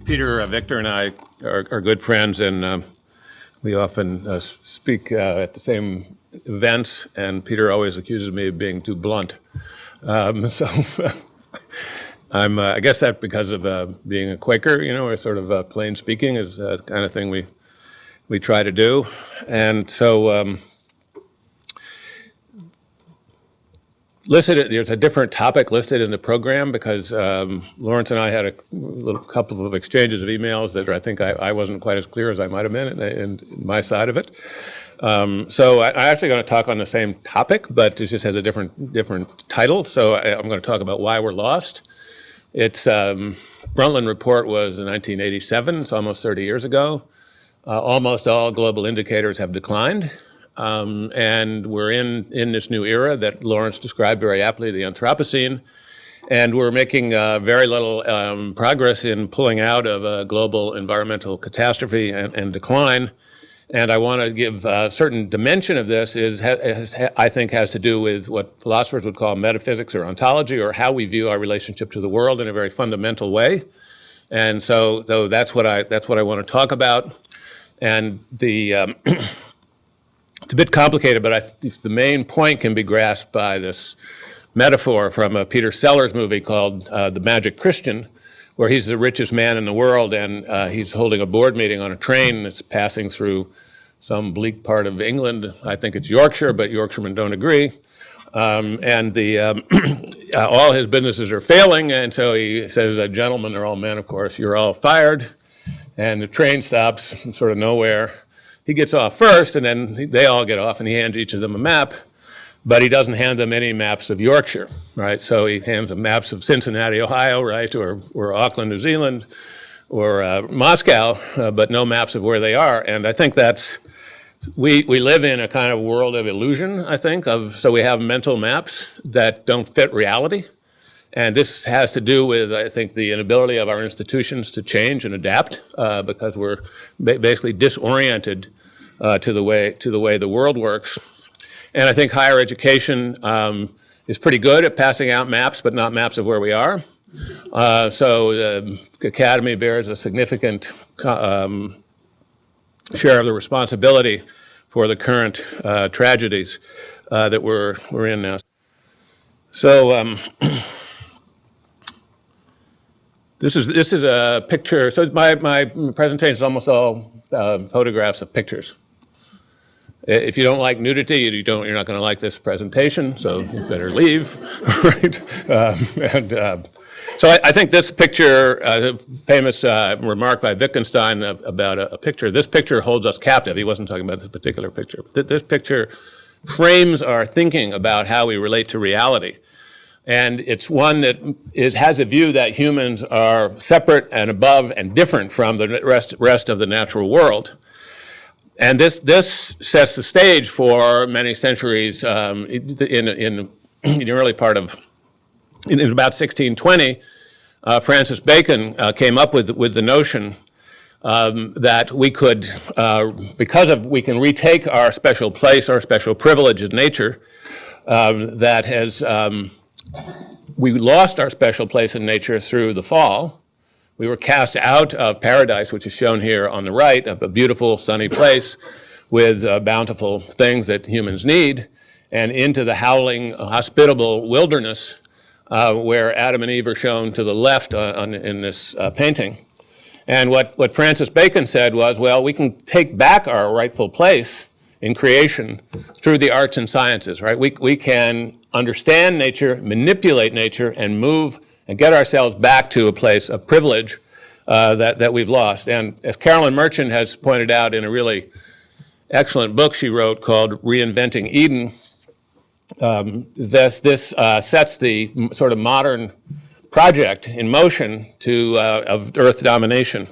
Peter, Victor, and I are good friends, and we often speak at the same events, and Peter always accuses me of being too blunt. So I guess that's because of being a Quaker, or sort of plain speaking is the kind of thing we try to do. And so there's a different topic listed in the program because Lawrence and I had a couple of exchanges of emails that I think I wasn't quite as clear as I might have been in my side of it. So I'm actually going to talk on the same topic, but it just has a different title. So I'm going to talk about why we're lost. Its Brundtland report was in 1987, it's almost 30 years ago. Almost all global indicators have declined. And we're in this new era that Lawrence described very aptly, the Anthropocene, and we're making very little progress in pulling out of a global environmental catastrophe and decline. And I want to give a certain dimension of this I think has to do with what philosophers would call metaphysics or ontology, or how we view our relationship to the world in a very fundamental way. And so that's what I want to talk about. And it's a bit complicated, but the main point can be grasped by this metaphor from a Peter Sellers movie called The Magic Christian, where he's the richest man in the world, and he's holding a board meeting on a train that's passing through some bleak part of England. I think it's Yorkshire, but Yorkshiremen don't agree. And all his businesses are failing, and so he says, gentlemen, they're all men, of course, you're all fired. And the train stops sort of nowhere. He gets off first, and then they all get off, and he hands each of them a map, but he doesn't hand them any maps of Yorkshire, right? So he hands them maps of Cincinnati, Ohio, right, or Auckland, New Zealand, or Moscow, but no maps of where they are. And I think we live in a kind of world of illusion, I think, so we have mental maps that don't fit reality. And this has to do with, I think, the inability of our institutions to change and adapt because we're basically disoriented to the way the world works. And I think higher education is pretty good at passing out maps, but not maps of where we are. So the academy bears a significant share of the responsibility for the current tragedies that we're in now. So. This is a picture. So my presentation is almost all photographs of pictures. If you don't like nudity, you're not going to like this presentation. So you better leave, right? So I think this picture, famous remark by Wittgenstein about a picture. This picture holds us captive. He wasn't talking about this particular picture. This picture frames our thinking about how we relate to reality. And it's one that has a view that humans are separate and above and different from the rest of the natural world. And this sets the stage for many centuries in the early part of, in about 1620, Francis Bacon came up with the notion that we could, we can retake our special place, our special privilege in nature, that has, we lost our special place in nature through the fall. We were cast out of paradise, which is shown here on the right, of a beautiful sunny place with bountiful things that humans need, and into the howling, hospitable wilderness where Adam and Eve are shown to the left in this painting. And what Francis Bacon said was, well, we can take back our rightful place in creation through the arts and sciences, right? We can understand nature, manipulate nature, and move and get ourselves back to a place of privilege that we've lost. And as Carolyn Merchant has pointed out in a really excellent book she wrote called Reinventing Eden, this sets the sort of modern project in motion of Earth domination.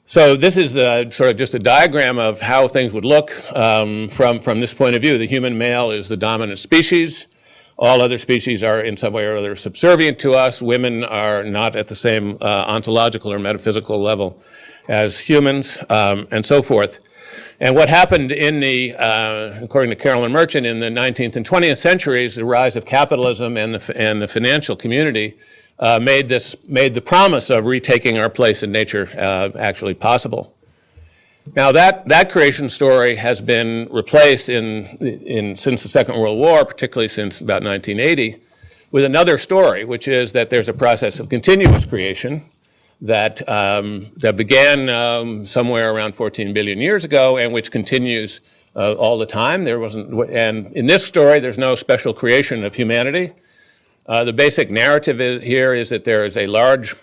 So this is sort of just a diagram of how things would look from this point of view. The human male is the dominant species. All other species are in some way or other subservient to us. Women are not at the same ontological or metaphysical level as humans, and so forth. And what happened according to Carolyn Merchant, in the 19th and 20th centuries, the rise of capitalism and the financial community made the promise of retaking our place in nature actually possible. Now that creation story has been replaced since the Second World War, particularly since about 1980, with another story, which is that there's a process of continuous creation that began somewhere around 14 billion years ago and which continues all the time. And in this story, there's no special creation of humanity. The basic narrative here is that there is a large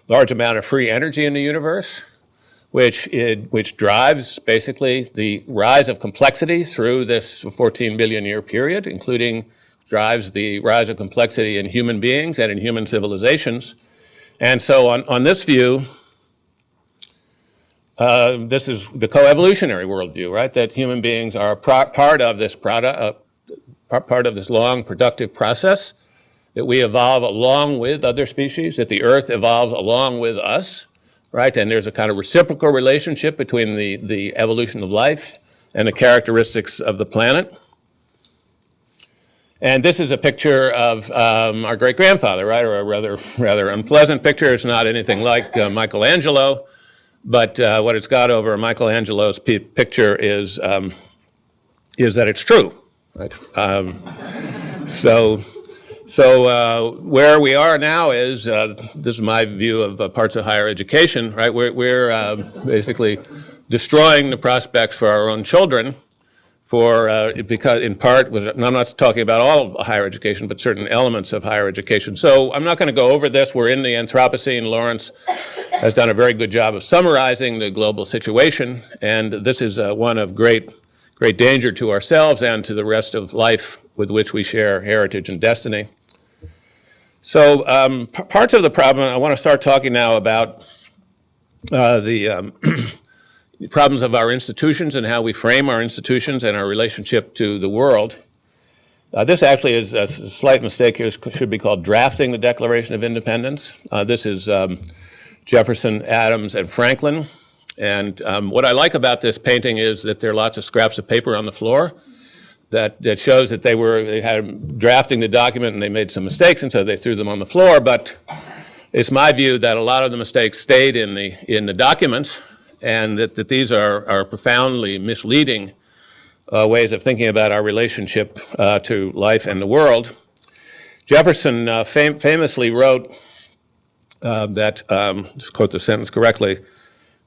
amount of free energy in the universe, which drives basically the rise of complexity through this 14 billion year period, including drives the rise of complexity in human beings and in human civilizations. And so on this view, this is the coevolutionary worldview, right? That human beings are part of this long productive process, that we evolve along with other species, that the Earth evolves along with us, right? And there's a kind of reciprocal relationship between the evolution of life and the characteristics of the planet. And this is a picture of our great-grandfather, right? Or a rather unpleasant picture. It's not anything like Michelangelo, but what it's got over Michelangelo's picture is that it's true, right? So where we are now is, this is my view of parts of higher education, right? We're basically destroying the prospects for our own children because in part, and I'm not talking about all of higher education, but certain elements of higher education. So I'm not going to go over this. We're in the Anthropocene. Lawrence has done a very good job of summarizing the global situation, and this is one of great danger to ourselves and to the rest of life with which we share heritage and destiny. So parts of the problem, I want to start talking now about the problems of our institutions and how we frame our institutions and our relationship to the world. This actually is a slight mistake here. It should be called drafting the Declaration of Independence. This is Jefferson, Adams, and Franklin. And what I like about this painting is that there are lots of scraps of paper on the floor that shows that they had drafting the document and they made some mistakes, and so they threw them on the floor. But it's my view that a lot of the mistakes stayed in the documents, and that these are profoundly misleading ways of thinking about our relationship to life and the world. Jefferson famously wrote that, just quote the sentence correctly,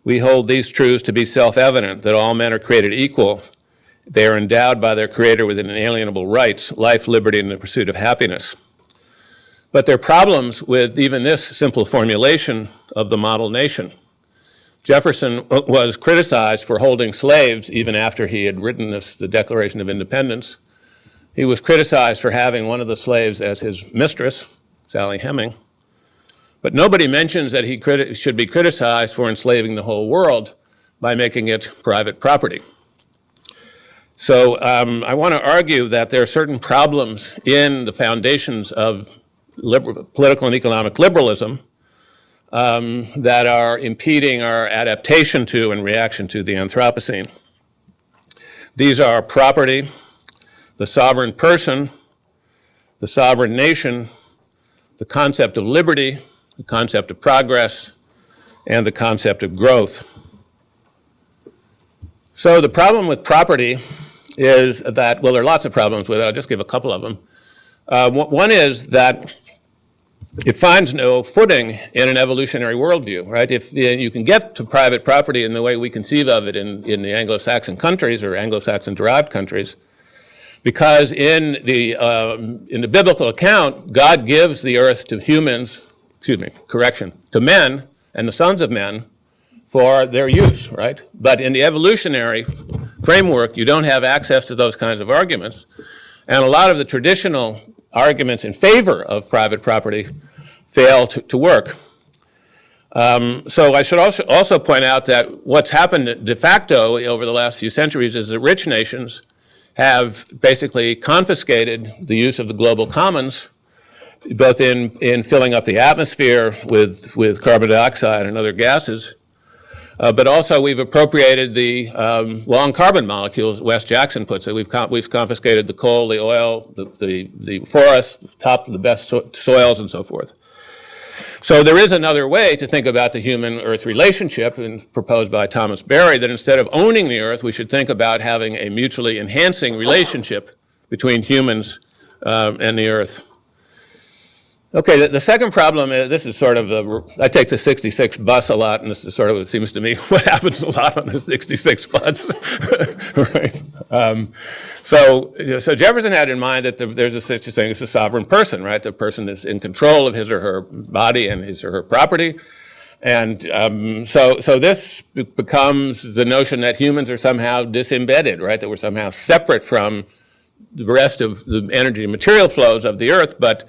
"We hold these truths to be self-evident, that all men are created equal. They are endowed by their Creator with inalienable rights, life, liberty, and the pursuit of happiness." But there are problems with even this simple formulation of the model nation. Jefferson was criticized for holding slaves even after he had written the Declaration of Independence. He was criticized for having one of the slaves as his mistress, Sally Heming. But nobody mentions that he should be criticized for enslaving the whole world by making it private property. So I want to argue that there are certain problems in the foundations of political and economic liberalism that are impeding our adaptation to and reaction to the Anthropocene. These are property, the sovereign person, the sovereign nation, the concept of liberty, the concept of progress, and the concept of growth. So the problem with property is that, well, there are lots of problems with it. I'll just give a couple of them. One is that it finds no footing in an evolutionary worldview, right? If you can get to private property in the way we conceive of it in the Anglo-Saxon countries or Anglo-Saxon-derived countries, because in the biblical account, God gives the earth to to men and the sons of men for their use, right? But in the evolutionary framework, you don't have access to those kinds of arguments. And a lot of the traditional arguments in favor of private property fail to work. So I should also point out that what's happened de facto over the last few centuries is that rich nations have basically confiscated the use of the global commons, both in filling up the atmosphere with carbon dioxide and other gases, But also we've appropriated the long carbon molecules, Wes Jackson puts it. We've confiscated the coal, the oil, the forests, the best soils, and so forth. So there is another way to think about the human-Earth relationship, and proposed by Thomas Berry, that instead of owning the Earth, we should think about having a mutually enhancing relationship between humans and the Earth. Okay, the second problem is, this is sort of, I take the 66 bus a lot, and this is sort of, it seems to me, what happens a lot on the 66 bus, right? So Jefferson had in mind that there's such a thing as a sovereign person, right? The person is in control of his or her body and his or her property. And so this becomes the notion that humans are somehow disembedded, right? That we're somehow separate from the rest of the energy and material flows of the Earth. But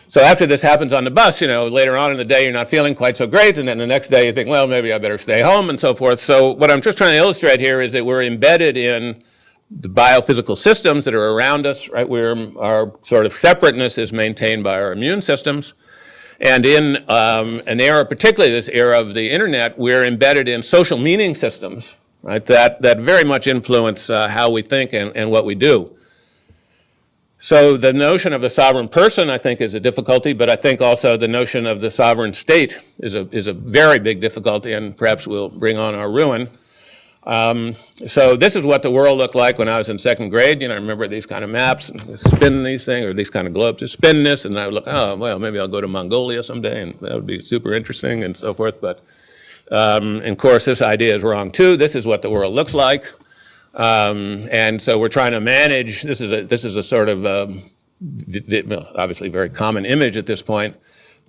so after this happens on the bus, later on in the day, you're not feeling quite so great. And then the next day you think, well, maybe I better stay home and so forth. So what I'm just trying to illustrate here is that we're embedded in the biophysical systems that are around us, right? Our sort of separateness is maintained by our immune systems. And in an era, particularly this era of the internet, we're embedded in social meaning systems, right? That very much influence how we think and what we do. So the notion of the sovereign person, I think, is a difficulty, but I think also the notion of the sovereign state is a very big difficulty, and perhaps will bring on our ruin. So this is what the world looked like when I was in second grade. I remember these kind of maps, and spin these things, or these kind of globes, just spin this, and I would look, oh, well, maybe I'll go to Mongolia someday, and that would be super interesting, and so forth. But, of course, this idea is wrong, too. This is what the world looks like. And so we're trying to manage, this is a sort of, obviously very common image at this point,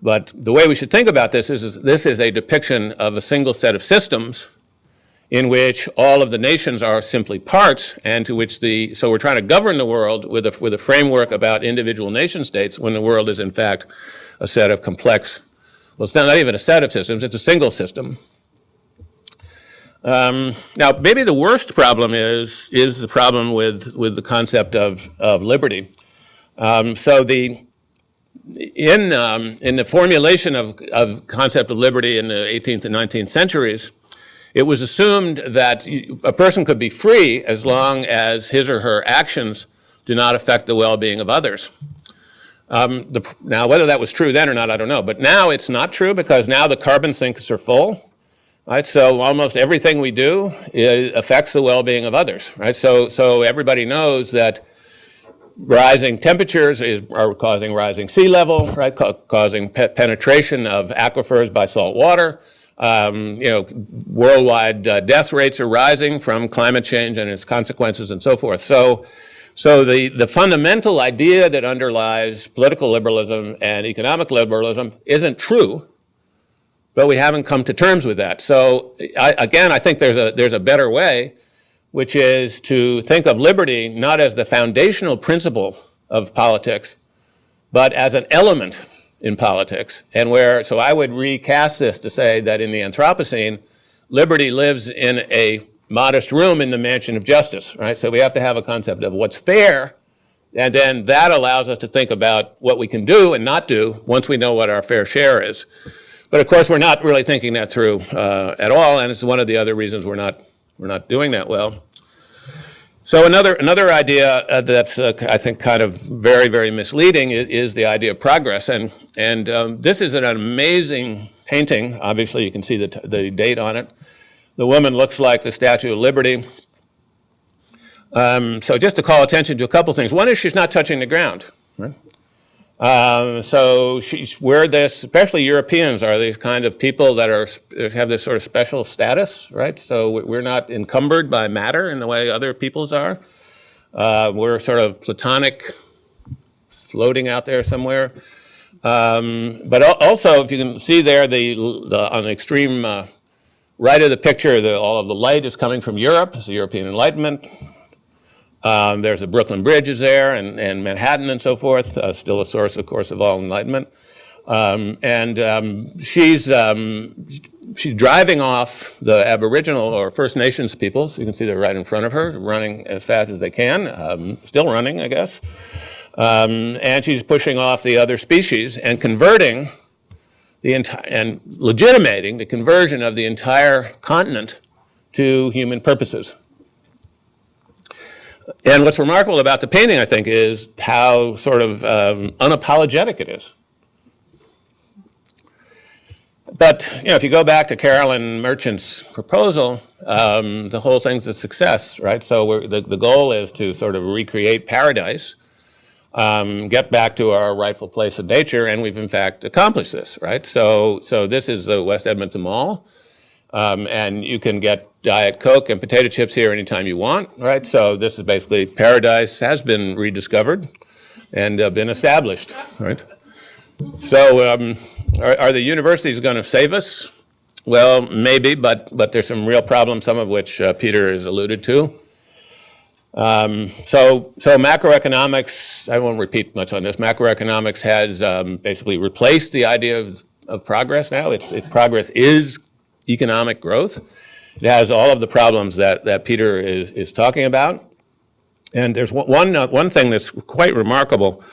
but the way we should think about this is this is a depiction of a single set of systems in which all of the nations are simply parts, and to which so we're trying to govern the world with a framework about individual nation states when the world is in fact a set of complex, well, it's not even a set of systems, it's a single system. Now, maybe the worst problem is the problem with the concept of liberty. So in the formulation of concept of liberty in the 18th and 19th centuries, it was assumed that a person could be free as long as his or her actions do not affect the well-being of others. Now, whether that was true then or not, I don't know. But now it's not true, because now the carbon sinks are full. Right, so almost everything we do affects the well-being of others. Right, so everybody knows that rising temperatures are causing rising sea level, right, causing penetration of aquifers by salt water. Worldwide death rates are rising from climate change and its consequences, and so forth. So the fundamental idea that underlies political liberalism and economic liberalism isn't true. But we haven't come to terms with that. So I think there's a better way, which is to think of liberty not as the foundational principle of politics, but as an element in politics. So I would recast this to say that in the Anthropocene, liberty lives in a modest room in the mansion of justice, right? So we have to have a concept of what's fair, and then that allows us to think about what we can do and not do once we know what our fair share is. But of course, we're not really thinking that through at all, and it's one of the other reasons we're not doing that well. So another idea that's I think kind of very, very misleading is the idea of progress, and this is an amazing painting. Obviously, you can see the date on it. The woman looks like the Statue of Liberty. So just to call attention to a couple things. One is she's not touching the ground. Right? So we're this, especially Europeans, are these kind of people that have this sort of special status, right? So we're not encumbered by matter in the way other peoples are. We're sort of platonic, floating out there somewhere. But also, if you can see there, on the extreme right of the picture, all of the light is coming from Europe. It's the European Enlightenment. There's the Brooklyn Bridge is there, and Manhattan and so forth, still a source, of course, of all enlightenment. She's driving off the Aboriginal or First Nations peoples. So you can see they're right in front of her, running as fast as they can, still running, I guess. And she's pushing off the other species and converting and legitimating the conversion of the entire continent to human purposes. And what's remarkable about the painting, I think, is how sort of unapologetic it is. But if you go back to Carolyn Merchant's proposal, the whole thing's a success, right? So the goal is to sort of recreate paradise, get back to our rightful place in nature, and we've in fact accomplished this, right? So this is the West Edmonton Mall, and you can get Diet Coke and potato chips here anytime you want, right? So this is basically paradise has been rediscovered and been established, right? So are the universities going to save us? Well, maybe, but there's some real problems, some of which Peter has alluded to. So macroeconomics, I won't repeat much on this. Macroeconomics has basically replaced the idea of progress now. Progress is economic growth. It has all of the problems that Peter is talking about. And there's one thing that's quite remarkable.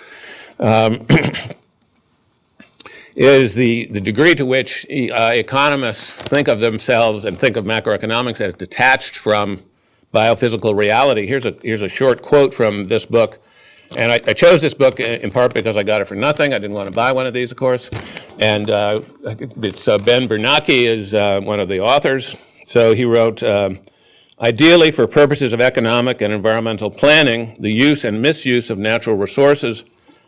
Is the degree to which economists think of themselves and think of macroeconomics as detached from biophysical reality. Here's a short quote from this book. And I chose this book in part because I got it for nothing. I didn't want to buy one of these, of course. And it's Ben Bernanke is one of the authors. So he wrote, ideally, for purposes of economic and environmental planning, the use and misuse of natural resources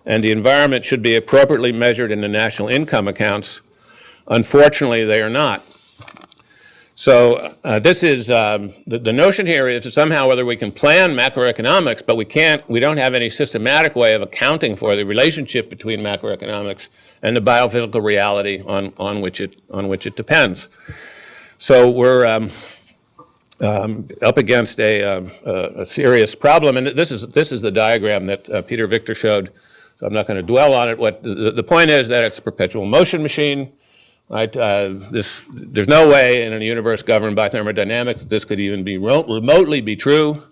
and the environment should be appropriately measured in the national income accounts. Unfortunately, they are not. So this is, the notion here is that somehow whether we can plan macroeconomics, but we don't have any systematic way of accounting for the relationship between macroeconomics and the biophysical reality on which it depends. So we're up against a serious problem, and this is the diagram that Peter Victor showed. So I'm not going to dwell on it. The point is that it's a perpetual motion machine, right? There's no way in a universe governed by thermodynamics that this could even be remotely be true.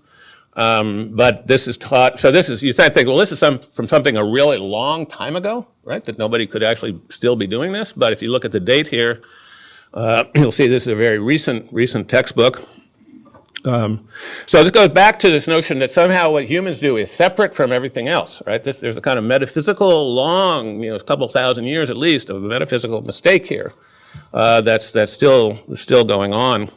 But this is taught. So you think, well, this is from something a really long time ago, right? That nobody could actually still be doing this. But if you look at the date here, you'll see this is a very recent textbook. So this goes back to this notion that somehow what humans do is separate from everything else, right? There's a kind of metaphysical long, a couple thousand years at least of a metaphysical mistake here that's still going on.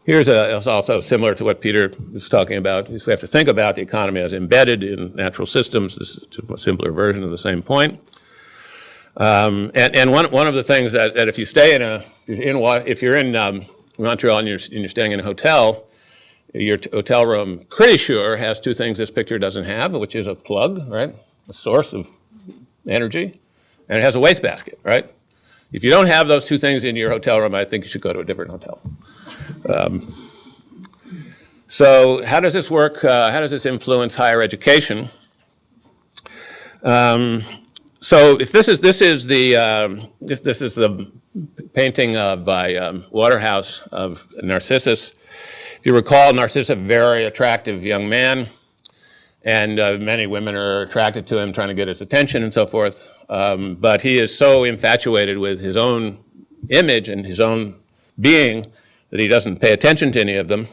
Here's also similar to what Peter was talking about. We have to think about the economy as embedded in natural systems. This is a simpler version of the same point. And one of the things that if you stay if you're in Montreal and you're staying in a hotel, your hotel room pretty sure has two things this picture doesn't have, which is a plug, right, a source of energy, and it has a wastebasket, right? If you don't have those two things in your hotel room, I think you should go to a different hotel. So how does this work? How does this influence higher education? So if this is the painting by Waterhouse of Narcissus. If you recall, Narcissus, a very attractive young man, and many women are attracted to him, trying to get his attention and so forth. But he is so infatuated with his own image and his own being that he doesn't pay attention to any of them.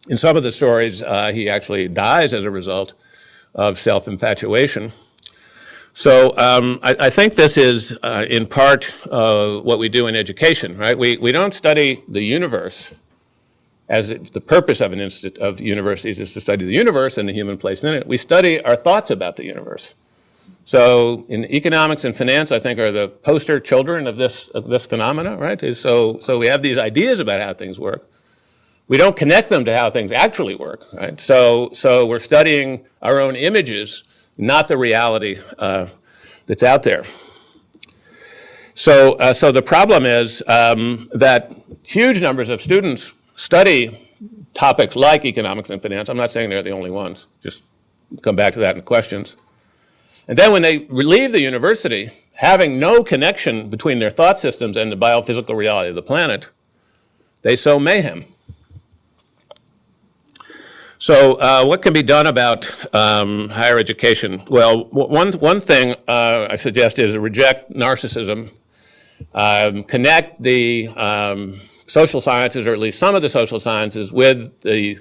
In some of the stories, he actually dies as a result of self-infatuation. So I think this is in part what we do in education, right? We don't study the universe as the purpose of of universities is to study the universe and the human place in it. We study our thoughts about the universe. So in economics and finance, I think, are the poster children of this phenomena, right? So we have these ideas about how things work. We don't connect them to how things actually work, right? So we're studying our own images, not the reality that's out there. So the problem is that huge numbers of students study topics like economics and finance. I'm not saying they're the only ones. Just come back to that in questions. And then when they leave the university, having no connection between their thought systems and the biophysical reality of the planet, they sow mayhem. So what can be done about higher education? Well, one thing I suggest is reject narcissism, connect the social sciences, or at least some of the social sciences, with the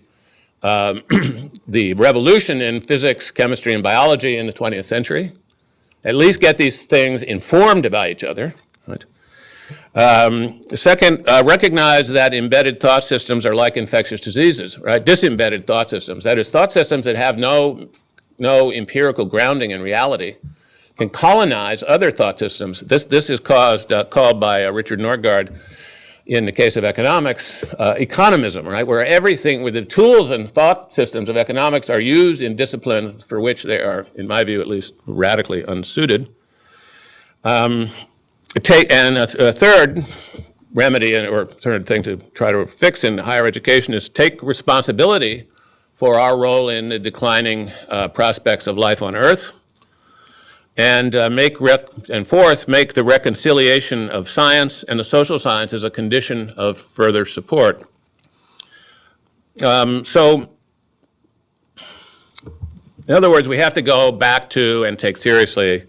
revolution in physics, chemistry, and biology in the 20th century. At least get these things informed about each other. Right? Second, recognize that embedded thought systems are like infectious diseases, right? Disembedded thought systems, that is, thought systems that have no empirical grounding in reality, can colonize other thought systems. This is called by Richard Norgaard, in the case of economics, economism, right? Where everything, with the tools and thought systems of economics are used in disciplines for which they are, in my view at least, radically unsuited. And a third remedy, or third thing to try to fix in higher education, is take responsibility for our role in the declining prospects of life on Earth. And fourth, make the reconciliation of science and the social sciences a condition of further support. So, in other words, we have to go back to and take seriously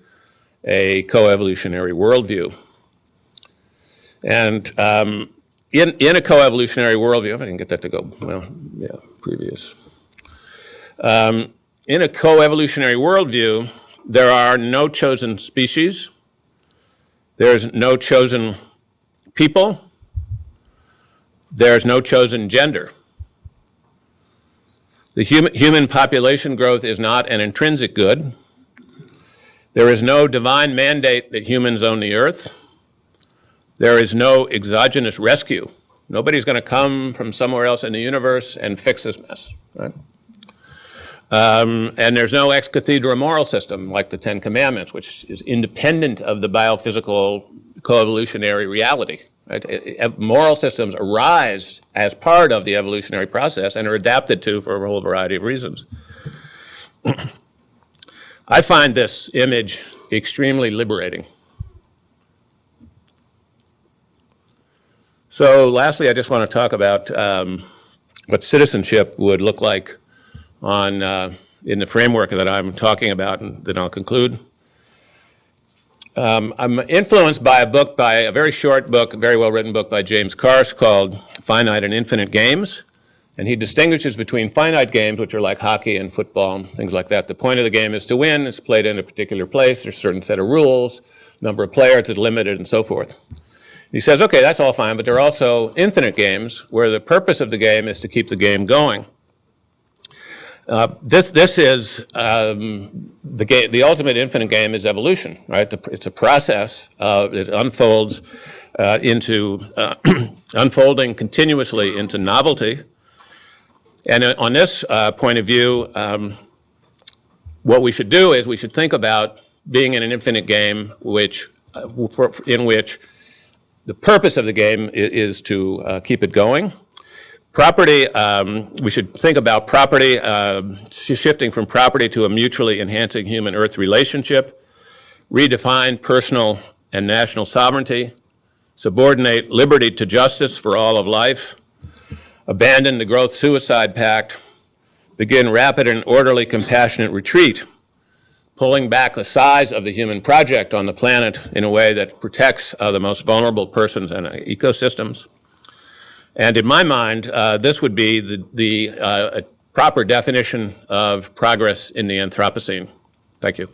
a co-evolutionary worldview. And in a co-evolutionary worldview, if I can get that to go, well, yeah, previous. In a co-evolutionary worldview, there are no chosen species, there's no chosen people, there's no chosen gender. The human population growth is not an intrinsic good. There is no divine mandate that humans own the earth. There is no exogenous rescue. Nobody's going to come from somewhere else in the universe and fix this mess, right? And there's no ex cathedra moral system like the Ten Commandments, which is independent of the biophysical co-evolutionary reality. Right? Moral systems arise as part of the evolutionary process and are adapted to for a whole variety of reasons. I find this image extremely liberating. So lastly, I just want to talk about what citizenship would look like in the framework that I'm talking about, and then I'll conclude. I'm influenced by a very short book, a very well-written book by James Carse called Finite and Infinite Games. And he distinguishes between finite games, which are like hockey and football and things like that. The point of the game is to win. It's played in a particular place. There's a certain set of rules. Number of players is limited, and so forth. He says, okay, that's all fine, but there are also infinite games where the purpose of the game is to keep the game going. This is the ultimate infinite game is evolution, right? It's a process it unfolds into unfolding continuously into novelty. And on this point of view, what we should do is we should think about being in an infinite game, in which the purpose of the game is to keep it going. Property, we should think about property, shifting from property to a mutually enhancing human-earth relationship, redefine personal and national sovereignty, subordinate liberty to justice for all of life, abandon the growth-suicide pact, begin rapid and orderly compassionate retreat, pulling back the size of the human project on the planet in a way that protects the most vulnerable persons and ecosystems. And in my mind, this would be the proper definition of progress in the Anthropocene. Thank you.